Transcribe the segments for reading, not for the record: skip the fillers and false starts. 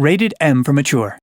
Rated M for mature.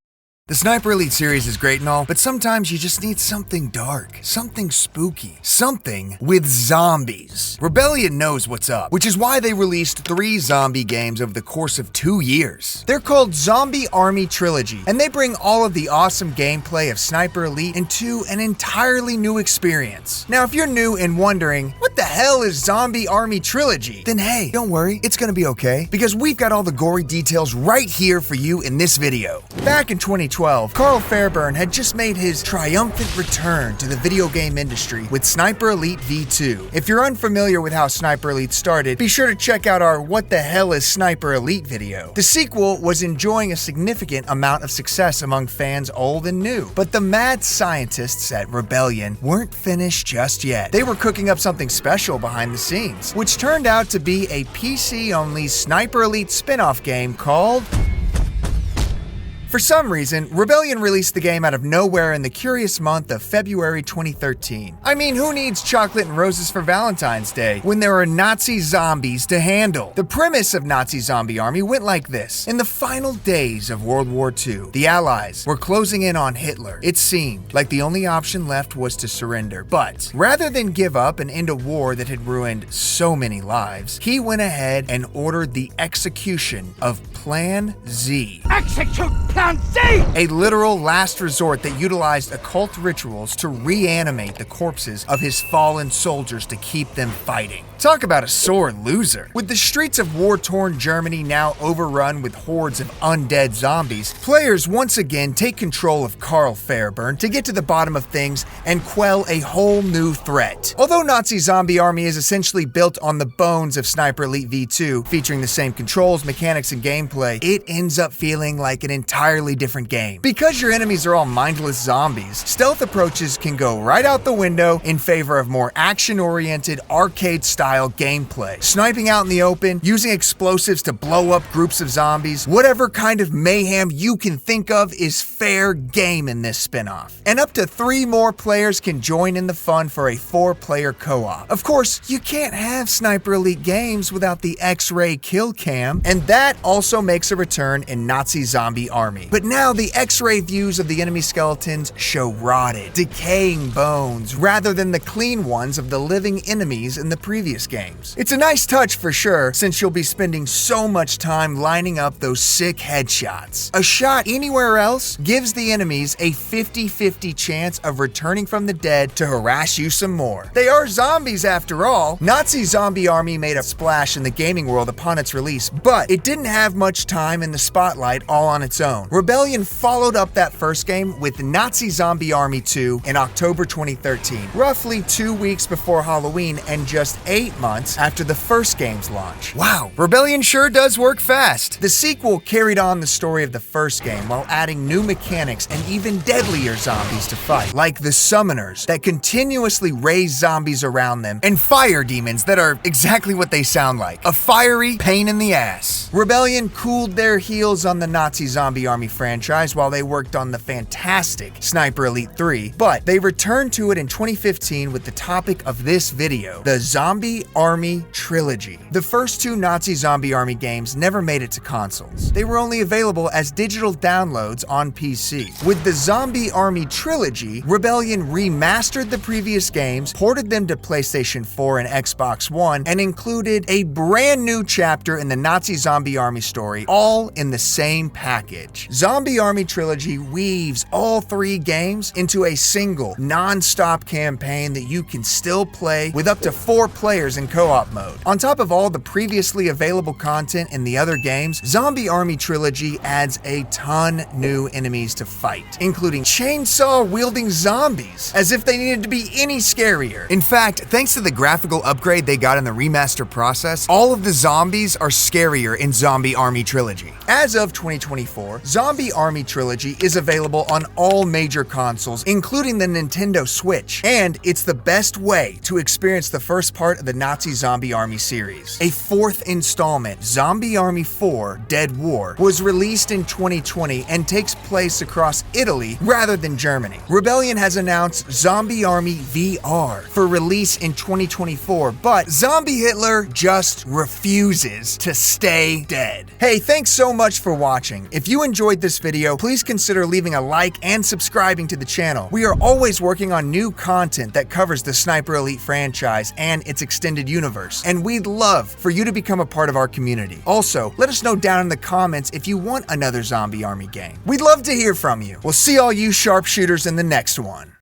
The Sniper Elite series is great and all, but sometimes you just need something dark, something spooky, something with zombies. Rebellion knows what's up, which is why they released 3 zombie games over the course of 2 years. They're called Zombie Army Trilogy, and they bring all of the awesome gameplay of Sniper Elite into an entirely new experience. Now, if you're new and wondering, what the hell is Zombie Army Trilogy? Then hey, don't worry, it's gonna be okay, because we've got all the gory details right here for you in this video. Back in 2012, Carl Fairburn had just made his triumphant return to the video game industry with Sniper Elite V2. If you're unfamiliar with how Sniper Elite started, be sure to check out our What the Hell is Sniper Elite video. The sequel was enjoying a significant amount of success among fans old and new, but the mad scientists at Rebellion weren't finished just yet. They were cooking up something special behind the scenes, which turned out to be a PC-only Sniper Elite spin-off game called... For some reason, Rebellion released the game out of nowhere in the curious month of February 2013. I mean, who needs chocolate and roses for Valentine's Day when there are Nazi zombies to handle? The premise of Nazi Zombie Army went like this. In the final days of World War II, the Allies were closing in on Hitler. It seemed like the only option left was to surrender, but rather than give up and end a war that had ruined so many lives, he went ahead and ordered the execution of Plan Z. Execute Plan Z! A literal last resort that utilized occult rituals to reanimate the corpses of his fallen soldiers to keep them fighting. Talk about a sore loser. With the streets of war-torn Germany now overrun with hordes of undead zombies, players once again take control of Carl Fairburn to get to the bottom of things and quell a whole new threat. Although Nazi Zombie Army is essentially built on the bones of Sniper Elite V2, featuring the same controls, mechanics, and gameplay, it ends up feeling like an entirely different game. Because your enemies are all mindless zombies, stealth approaches can go right out the window in favor of more action-oriented, arcade-style gameplay. Sniping out in the open, using explosives to blow up groups of zombies, whatever kind of mayhem you can think of is fair game in this spin-off. And up to 3 more players can join in the fun for a 4-player co-op. Of course, you can't have Sniper Elite games without the X-ray kill cam, and that also makes a return in Nazi Zombie Army. But now the X-ray views of the enemy skeletons show rotted, decaying bones, rather than the clean ones of the living enemies in the previous games. It's a nice touch for sure, since you'll be spending so much time lining up those sick headshots. A shot anywhere else gives the enemies a 50-50 chance of returning from the dead to harass you some more. They are zombies after all. Nazi Zombie Army made a splash in the gaming world upon its release, but it didn't have much time in the spotlight all on its own. Rebellion followed up that first game with Nazi Zombie Army 2 in October 2013, roughly 2 weeks before Halloween and just 8 months after the first game's launch. Wow, Rebellion sure does work fast. The sequel carried on the story of the first game while adding new mechanics and even deadlier zombies to fight, like the Summoners that continuously raise zombies around them, and fire demons that are exactly what they sound like, a fiery pain in the ass. Rebellion cooled their heels on the Nazi Zombie Army franchise while they worked on the fantastic Sniper Elite 3, but they returned to it in 2015 with the topic of this video, the Zombie Army Trilogy. The first 2 Nazi Zombie Army games never made it to consoles. They were only available as digital downloads on PC. With the Zombie Army Trilogy, Rebellion remastered the previous games, ported them to PlayStation 4 and Xbox One, and included a brand new chapter in the Nazi Zombie Army story, all in the same package. Zombie Army Trilogy weaves all 3 games into a single, non-stop campaign that you can still play with up to 4 players in co-op mode. On top of all the previously available content in the other games, Zombie Army Trilogy adds a ton new enemies to fight, including chainsaw-wielding zombies, as if they needed to be any scarier. In fact, thanks to the graphical upgrade they got in the remaster process, all of the zombies are scarier in Zombie Army Trilogy. As of 2024, Zombie Army Trilogy is available on all major consoles, including the Nintendo Switch, and it's the best way to experience the first part of the Nazi zombie army series. A fourth installment, Zombie Army 4: Dead War, was released in 2020 and takes place across Italy rather than Germany. Rebellion has announced Zombie Army VR for release in 2024, but Zombie Hitler just refuses to stay dead. Hey, thanks so much for watching. If you enjoyed this video, please consider leaving a like and subscribing to the channel. We are always working on new content that covers the Sniper Elite franchise and its extended universe, and we'd love for you to become a part of our community. Also, let us know down in the comments if you want another Zombie Army game. We'd love to hear from you. We'll see all you sharpshooters in the next one.